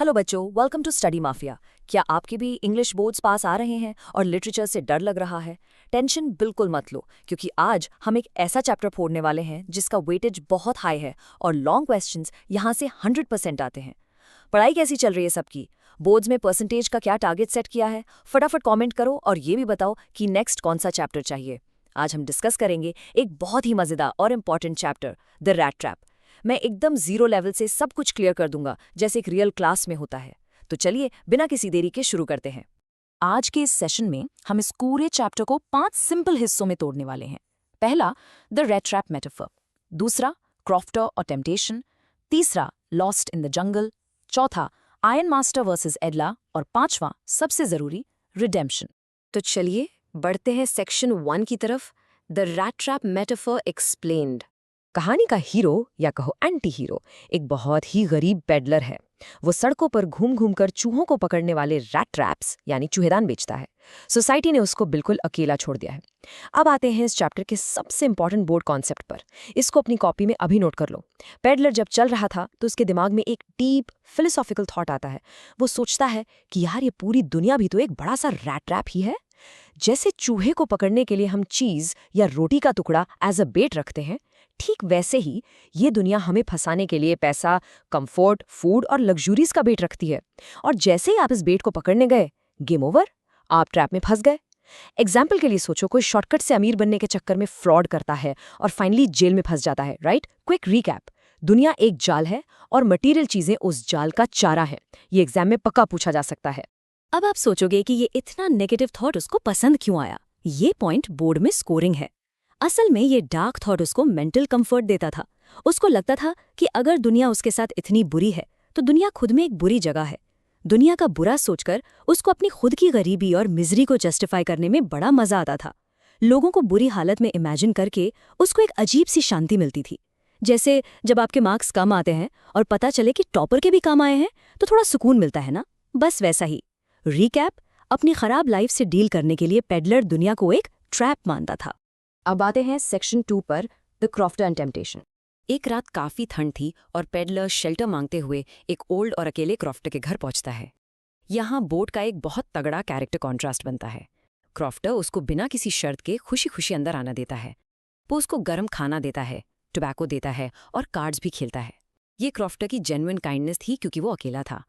Hello बच्चों, welcome to study mafia. क्या आपके भी इंग्लिश बोर्ड्स पास आ रहे हैं और लिटरेचर से डर लग रहा है? टेंशन बिल्कुल मत लो, क्योंकि आज हम एक ऐसा चैप्टर फोड़ने वाले हैं जिसका वेटेज बहुत हाई है और लॉन्ग क्वेश्चंस यहाँ से 100% आते हैं। पढ़ाई कैसी चल रही है सबकी? बोर्ड्स में परसेंटेज का क्या टारगेट सेट किया है? फटाफट कॉमेंट करो और ये भी बताओ कि नेक्स्ट कौन सा चैप्टर चाहिए। आज हम डिस्कस करेंगे एक बहुत ही मजेदार और important chapter, the rat trap. मैं एकदम जीरो लेवल से सब कुछ क्लियर कर दूंगा, जैसे एक रियल क्लास में होता है। तो चलिए बिना किसी देरी के शुरू करते हैं। आज के इस सेशन में हम इस पूरे चैप्टर को 5 सिंपल हिस्सों में तोड़ने वाले हैं। पहला, द रैट ट्रैप मेटाफर। दूसरा, क्रॉफ्टर और टेम्पटेशन। तीसरा, लॉस्ट इन द जंगल। चौथा, आयरन मास्टर वर्सेस एडला। और पांचवा, सबसे जरूरी, रिडेम्पशन। तो चलिए बढ़ते हैं सेक्शन 1 की तरफ, the rat trap metaphor explained. कहानी का हीरो या कहो एंटी हीरो एक बहुत ही गरीब पेडलर है। वो सड़कों पर घूम घूम कर चूहों को पकड़ने वाले रैट ट्रैप्स यानी चूहेदान बेचता है। सोसाइटी ने उसको बिल्कुल अकेला छोड़ दिया है। अब आते हैं इस चैप्टर के सबसे इंपॉर्टेंट बोर्ड कॉन्सेप्ट पर। इसको अपनी कॉपी में अभी नोट कर लो। पेडलर जब चल रहा था तो उसके दिमाग में एक डीप फिलोसॉफिकल थॉट आता है। वो सोचता है कि यार, ये पूरी दुनिया भी तो एक बड़ा सा रैट ट्रैप ही है। जैसे चूहे को पकड़ने के लिए हम चीज या रोटी का टुकड़ा एज अ बेट रखते हैं, ठीक वैसे ही ये दुनिया हमें फंसाने के लिए पैसा, कंफर्ट, फूड और लग्जरीज का बेट रखती है। और जैसे ही आप इस बेट को पकड़ने गए, गेम ओवर, आप ट्रैप में फंस गए। एग्जाम्पल के लिए सोचो, कोई शॉर्टकट से अमीर बनने के चक्कर में फ्रॉड करता है और फाइनली जेल में फंस जाता है, राइट? क्विक रीकैप, दुनिया एक जाल है और मटीरियल चीजें उस जाल का चारा है। ये एग्जाम में पक्का पूछा जा सकता है। अब आप सोचोगे कि ये इतना नेगेटिव थॉट उसको पसंद क्यों आया। ये पॉइंट बोर्ड में स्कोरिंग है। असल में ये डार्क थॉट उसको मेंटल कंफर्ट देता था। उसको लगता था कि अगर दुनिया उसके साथ इतनी बुरी है तो दुनिया खुद में एक बुरी जगह है। दुनिया का बुरा सोचकर उसको अपनी खुद की गरीबी और मिजरी को जस्टिफाई करने में बड़ा मजा आता था। लोगों को बुरी हालत में इमेजिन करके उसको एक अजीब सी शांति मिलती थी। जैसे जब आपके मार्क्स कम आते हैं और पता चले कि टॉपर के भी काम आए हैं तो थोड़ा सुकून मिलता है ना। बस वैसा ही रीकैप, अपनी खराब लाइफ से डील करने के लिए पेडलर दुनिया को एक ट्रैप मानता था। अब आते हैं सेक्शन 2 पर, द क्रॉफ्टर एंड टेम्पटेशन। एक रात काफी ठंड थी और पेडलर शेल्टर मांगते हुए एक ओल्ड और अकेले क्रॉफ्टर के घर पहुंचता है। यहाँ बोर्ड का एक बहुत तगड़ा कैरेक्टर कॉन्ट्रास्ट बनता है। क्रॉफ्टर उसको बिना किसी शर्त के खुशी खुशी अंदर आना देता है। वो उसको गर्म खाना देता है, टोबैको देता है और कार्ड्स भी खेलता है। ये क्रॉफ्टर की जेन्युइन काइंडनेस थी क्योंकि वो अकेला था।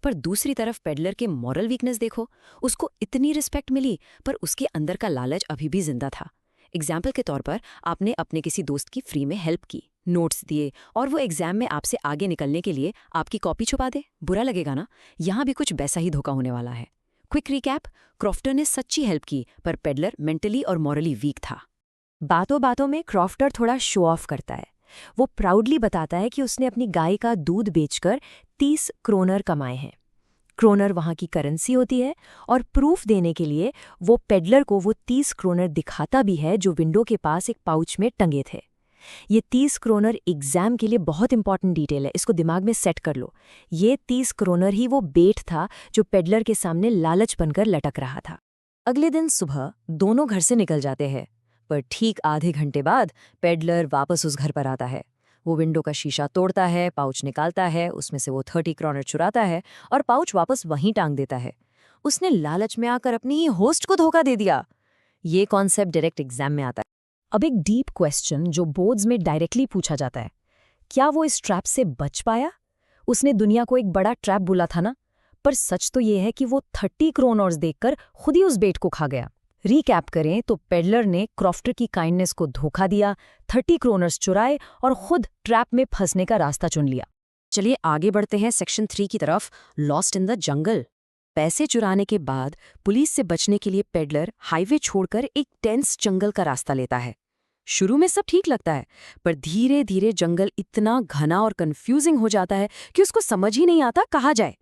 पर दूसरी तरफ पेडलर के मॉरल वीकनेस देखो। उसको इतनी रिस्पेक्ट मिली पर उसके अंदर का लालच अभी भी जिंदा था। एग्जाम्पल के तौर पर, आपने अपने किसी दोस्त की फ्री में हेल्प की, नोट्स दिए और वो एग्जाम में आपसे आगे निकलने के लिए आपकी कॉपी छुपा दे। बुरा लगेगा ना? यहाँ भी कुछ वैसा ही धोखा होने वाला है। क्विक रिकैप, क्रॉफ्टर ने सच्ची हेल्प की पर पेडलर मेंटली और मॉरली वीक था। बातों बातों में क्रॉफ्टर थोड़ा शो ऑफ करता है। वो प्राउडली बताता है कि उसने अपनी गाय का दूध बेचकर 30 क्रोनर कमाए हैं। क्रोनर वहां की करेंसी होती है और प्रूफ देने के लिए वो पेडलर को वो 30 क्रोनर दिखाता भी है जो विंडो के पास एक पाउच में टंगे थे। ये 30 क्रोनर एग्जाम के लिए बहुत इंपॉर्टेंट डिटेल है, इसको दिमाग में सेट कर लो। ये 30 क्रोनर ही वो बेट था जो पेडलर के सामने लालच बनकर लटक रहा था। अगले दिन सुबह दोनों घर से निकल जाते हैं, पर ठीक आधे घंटे बाद पेडलर वापस उस घर पर आता है। वो विंडो का शीशा तोड़ता है, पाउच निकालता है, उसमें से वो 30 क्रोनर चुराता है और पाउच वापस वहीं टांग देता है। उसने लालच में आकर अपनी ही होस्ट को धोखा दे दिया। ये कॉन्सेप्ट डायरेक्ट एग्जाम में आता है। अब एक डीप क्वेश्चन जो बोर्ड्स में डायरेक्टली पूछा जाता है, क्या वो इस ट्रैप से बच पाया? उसने दुनिया को एक बड़ा ट्रैप बोला था ना, पर सच तो ये है कि वो 30 क्रोनर्स देखकर खुद ही उस बेट को खा गया। रीकैप करें तो पेडलर ने क्रॉफ्टर की काइंडनेस को धोखा दिया, 30 क्रोनर्स चुराए और खुद ट्रैप में फंसने का रास्ता चुन लिया। चलिए आगे बढ़ते हैं सेक्शन 3 की तरफ, लॉस्ट इन द जंगल। पैसे चुराने के बाद पुलिस से बचने के लिए पेडलर हाईवे छोड़कर एक टेंस जंगल का रास्ता लेता है। शुरू में सब ठीक लगता है, पर धीरे धीरे जंगल इतना घना और कंफ्यूजिंग हो जाता है कि उसको समझ ही नहीं आता कहाँ जाए।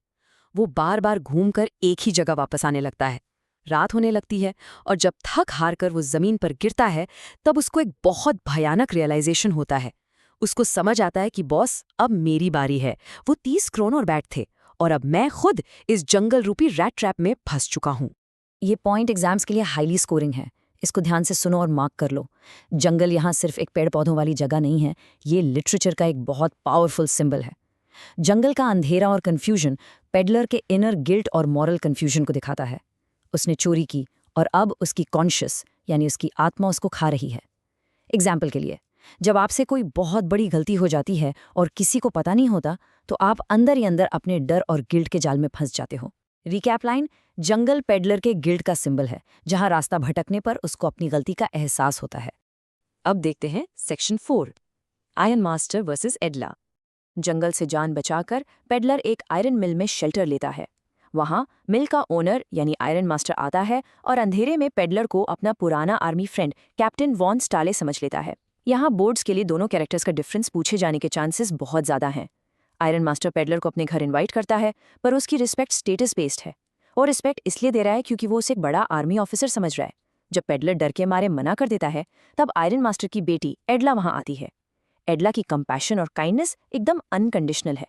वो बार बार घूमकर एक ही जगह वापस आने लगता है। रात होने लगती है और जब थक हार कर वो जमीन पर गिरता है तब उसको एक बहुत भयानक रियलाइजेशन होता है। उसको समझ आता है कि बॉस, अब मेरी बारी है। वो 30 क्रोनर बैट थे और अब मैं खुद इस जंगल रूपी रैट ट्रैप में फंस चुका हूं। ये पॉइंट एग्जाम्स के लिए हाईली स्कोरिंग है। इसको ध्यान से सुनो और मार्क कर लो। जंगल यहाँ सिर्फ एक पेड़ पौधों वाली जगह नहीं है, ये लिटरेचर का एक बहुत पावरफुल सिंबल है। जंगल का अंधेरा और कंफ्यूजन पेडलर के इनर गिल्ट और मॉरल कन्फ्यूजन को दिखाता है। उसने चोरी की और अब उसकी कॉन्शियस यानी उसकी आत्मा उसको खा रही है। एग्जाम्पल के लिए, जब आपसे कोई बहुत बड़ी गलती हो जाती है और किसी को पता नहीं होता, तो आप अंदर ही अंदर अपने डर और गिल्ट के जाल में फंस जाते हो। रिकैप लाइन: जंगल पेडलर के गिल्ट का सिंबल है, जहां रास्ता भटकने पर उसको अपनी गलती का एहसास होता है। अब देखते हैं सेक्शन 4, आयरन मास्टर वर्सेस एडला। जंगल से जान बचाकर पेडलर एक आयरन मिल में शेल्टर लेता है। वहां मिल का ओनर यानी आयरन मास्टर आता है और अंधेरे में पेडलर को अपना पुराना आर्मी फ्रेंड कैप्टन वॉन स्टाले समझ लेता है। यहाँ बोर्ड्स के लिए दोनों कैरेक्टर्स का डिफरेंस पूछे जाने के चांसेस बहुत ज़्यादा हैं। आयरन मास्टर पेडलर को अपने घर इनवाइट करता है, पर उसकी रिस्पेक्ट स्टेटस बेस्ड है। और रिस्पेक्ट इसलिए दे रहा है क्योंकि वो उसे एक बड़ा आर्मी ऑफिसर समझ रहा है। जब पेडलर डर के मारे मना कर देता है, तब आयरन मास्टर की बेटी एडला वहां आती है। एडला की कंपैशन और काइंडनेस एकदम अनकंडीशनल है।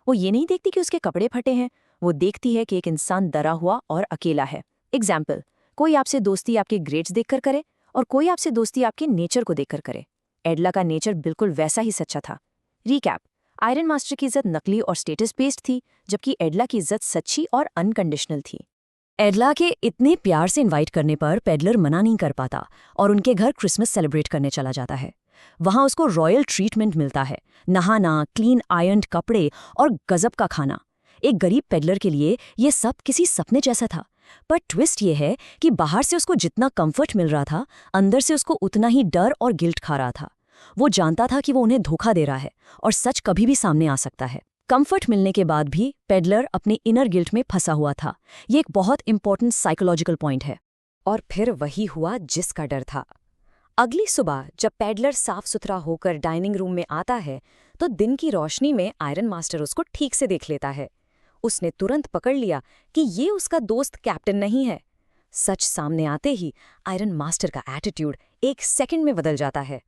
वो ये नहीं देखती कि उसके कपड़े फटे हैं, वो देखती है कि एक इंसान डरा हुआ और अकेला है। एग्जाम्पल: कोई आपसे दोस्ती आपके ग्रेड्स देखकर करे और कोई आपसे दोस्ती आपके नेचर को देखकर करे। एडला का नेचर बिल्कुल वैसा ही सच्चा था। रीकैप: आयरन मास्टर की इज्जत नकली और स्टेटस बेस्ड थी, जबकि एडला की इज्जत सच्ची और अनकंडीशनल थी। एडला के इतने प्यार से इनवाइट करने पर पेडलर मना नहीं कर पाता और उनके घर क्रिसमस सेलिब्रेट करने चला जाता है। वहां उसको रॉयल ट्रीटमेंट मिलता है, नहाना, क्लीन आयरन्ड कपड़े और गजब का खाना। एक गरीब पेडलर के लिए ये सब किसी सपने जैसा था। पर ट्विस्ट ये है कि बाहर से उसको जितना कंफर्ट मिल रहा था, अंदर से उसको उतना ही डर और गिल्ट खा रहा था। वो जानता था कि वो उन्हें धोखा दे रहा है और सच कभी भी सामने आ सकता है। कंफर्ट मिलने के बाद भी पेडलर अपने इनर गिल्ट में फंसा हुआ था। ये एक बहुत इंपॉर्टेंट साइकोलॉजिकल पॉइंट है। और फिर वही हुआ जिसका डर था। अगली सुबह जब पेडलर साफ सुथरा होकर डाइनिंग रूम में आता है, तो दिन की रोशनी में आयरन मास्टर उसको ठीक से देख लेता है। उसने तुरंत पकड़ लिया कि ये उसका दोस्त कैप्टन नहीं है। सच सामने आते ही आयरन मास्टर का एटीट्यूड एक सेकंड में बदल जाता है।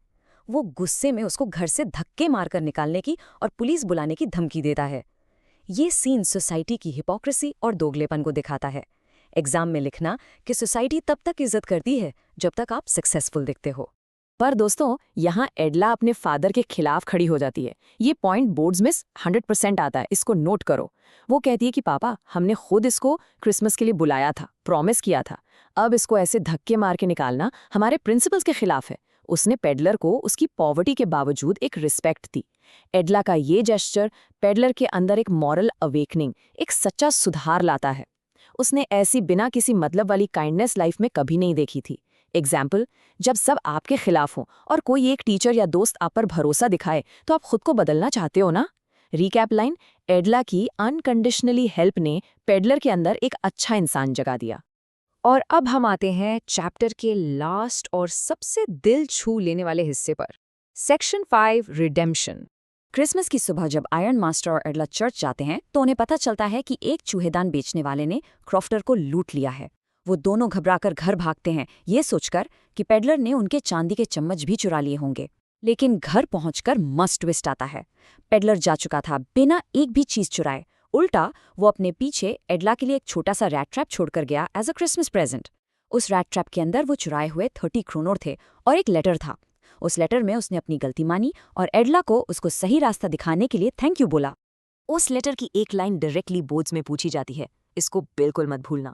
वो गुस्से में उसको घर से धक्के मारकर निकालने की और पुलिस बुलाने की धमकी देता है। ये सीन सोसाइटी की हिपोक्रेसी और दोगलेपन को दिखाता है। एग्जाम में लिखना कि सोसाइटी तब तक इज्जत करती है जब तक आप सक्सेसफुल दिखते हो। पर दोस्तों, यहाँ एडला अपने फादर के खिलाफ खड़ी हो जाती है। ये पॉइंट बोर्ड्स में 100% आता है, इसको नोट करो। वो कहती है कि पापा, हमने खुद इसको क्रिसमस के लिए बुलाया था, प्रॉमिस किया था। अब इसको ऐसे धक्के मार के निकालना हमारे प्रिंसिपल्स के खिलाफ है। उसने पेडलर को उसकी पॉवर्टी के बावजूद एक रिस्पेक्ट दी। एडला का ये जेस्चर पेडलर के अंदर एक मॉरल अवेकनिंग, एक सच्चा सुधार लाता है। उसने ऐसी बिना किसी मतलब वाली काइंडनेस लाइफ में कभी नहीं देखी थी। एग्जाम्पल: जब सब आपके खिलाफ हों और कोई एक टीचर या दोस्त आप पर भरोसा दिखाए, तो आप खुद को बदलना चाहते हो ना। रीकैप लाइन: एडला की अनकंडीशनली हेल्प ने पेडलर के अंदर एक अच्छा इंसान जगा दिया। और अब हम आते हैं चैप्टर के लास्ट और सबसे दिल छू लेने वाले हिस्से पर, सेक्शन 5, रिडेम्पशन। क्रिसमस की सुबह जब आयरन मास्टर और एडला चर्च जाते हैं, तो उन्हें पता चलता है कि एक चूहेदान बेचने वाले ने क्रॉफ्टर को लूट लिया है। वो दोनों घबराकर घर भागते हैं, ये सोचकर कि पेडलर ने उनके चांदी के चम्मच भी चुरा लिए होंगे। लेकिन घर पहुंचकर मस्ट ट्विस्ट आता है। पेडलर जा चुका था बिना एक भी चीज चुराए। उल्टा वो अपने पीछे एडला के लिए एक छोटा सा रैट ट्रैप छोड़कर गया एज अ क्रिसमस प्रेजेंट। उस रैट ट्रैप के अंदर वो चुराए हुए 30 क्रोनर थे और एक लेटर था। उस लेटर में उसने अपनी गलती मानी और एडला को उसको सही रास्ता दिखाने के लिए थैंक यू बोला। उस लेटर की एक लाइन डायरेक्टली बोर्ड्स में पूछी जाती है, इसको बिल्कुल मत भूलना।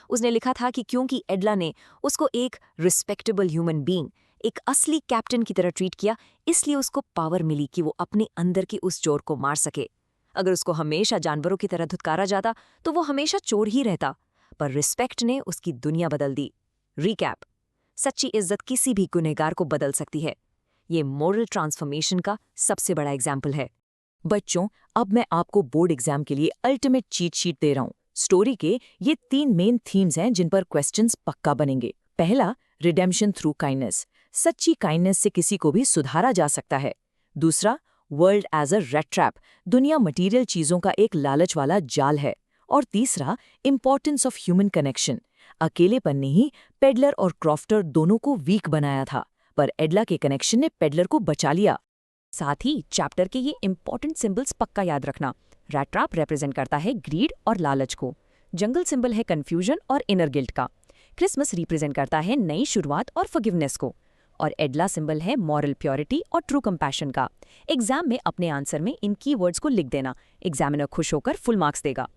उसने लिखा था कि क्योंकि एडला ने उसको एक रिस्पेक्टेबल ह्यूमन बीइंग, एक असली कैप्टन की तरह ट्रीट किया, इसलिए उसको पावर मिली कि वो अपने अंदर की उस चोर को मार सके। अगर उसको हमेशा जानवरों की तरह धुतकारा जाता, तो वो हमेशा चोर ही रहता। पर रिस्पेक्ट ने उसकी दुनिया बदल दी। रीकैप: सच्ची इज्जत किसी भी गुनहगार को बदल सकती है। ये मोरल ट्रांसफॉर्मेशन का सबसे बड़ा एग्जाम्पल है। बच्चों, अब मैं आपको बोर्ड एग्जाम के लिए अल्टीमेट चीट शीट दे रहा हूँ। स्टोरी के ये 3 मेन थीम्स हैं जिन पर क्वेश्चंस पक्का बनेंगे। पहला, रिडेम्पशन थ्रू काइंडनेस। सच्ची काइंडनेस से किसी को भी सुधारा जा सकता है। दूसरा, world as a rat trap. दुनिया मटीरियल चीजों का एक लालच वाला जाल है। और तीसरा, इंपॉर्टेंस ऑफ ह्यूमन कनेक्शन। अकेलेपन ने ही पेडलर और क्रॉफ्टर दोनों को वीक बनाया था, पर एडला के कनेक्शन ने पेडलर को बचा लिया। साथ ही चैप्टर के ये इंपॉर्टेंट सिंबल्स पक्का याद रखना। रैट ट्रैप रिप्रेजेंट करता है ग्रीड और लालच को। जंगल सिंबल है कंफ्यूजन और इनर गिल्ट का। क्रिसमस रिप्रेजेंट करता है नई शुरुआत और फॉरगिवनेस को। और एडला सिंबल है मॉरल प्योरिटी और ट्रू कंपैशन का। एग्जाम में अपने आंसर में इन कीवर्ड्स को लिख देना। एग्जामिनर खुश होकर फुल मार्क्स देगा।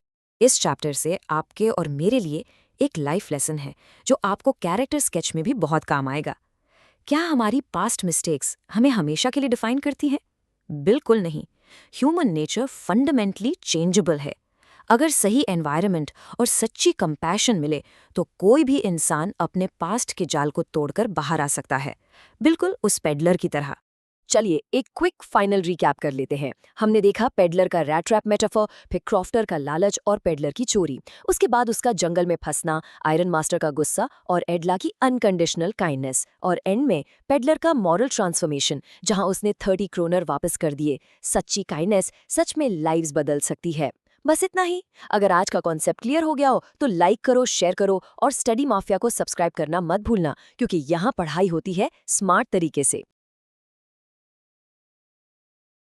इस चैप्टर से आपके और मेरे लिए एक लाइफ लेसन है जो आपको कैरेक्टर स्केच में भी बहुत काम आएगा। क्या हमारी पास्ट मिस्टेक्स हमें हमेशा के लिए डिफाइन करती हैं? बिल्कुल नहीं। ह्यूमन नेचर फंडामेंटली चेंजेबल है। अगर सही एनवायरनमेंट और सच्ची कंपैशन मिले तो कोई भी इंसान अपने पास्ट के जाल को तोड़कर बाहर आ सकता है, बिल्कुल उस पेडलर की तरह। चलिए एक क्विक फाइनल रिकैप कर लेते हैं। हमने देखा पेडलर का रैट ट्रैप मेटाफर, फिर क्रॉफ्टर का लालच और पेडलर की चोरी, उसके बाद उसका जंगल में फंसना, आयरन मास्टर का गुस्सा और एडला की अनकंडीशनल काइंडनेस, और एंड में पेडलर का मॉरल ट्रांसफॉर्मेशन जहां उसने 30 क्रोनर वापस कर दिए। सच्ची काइंडनेस सच में लाइव्स बदल सकती है। बस इतना ही। अगर आज का कॉन्सेप्ट क्लियर हो गया हो तो लाइक करो, शेयर करो और स्टडी माफिया को सब्सक्राइब करना मत भूलना, क्योंकि यहाँ पढ़ाई होती है स्मार्ट तरीके से।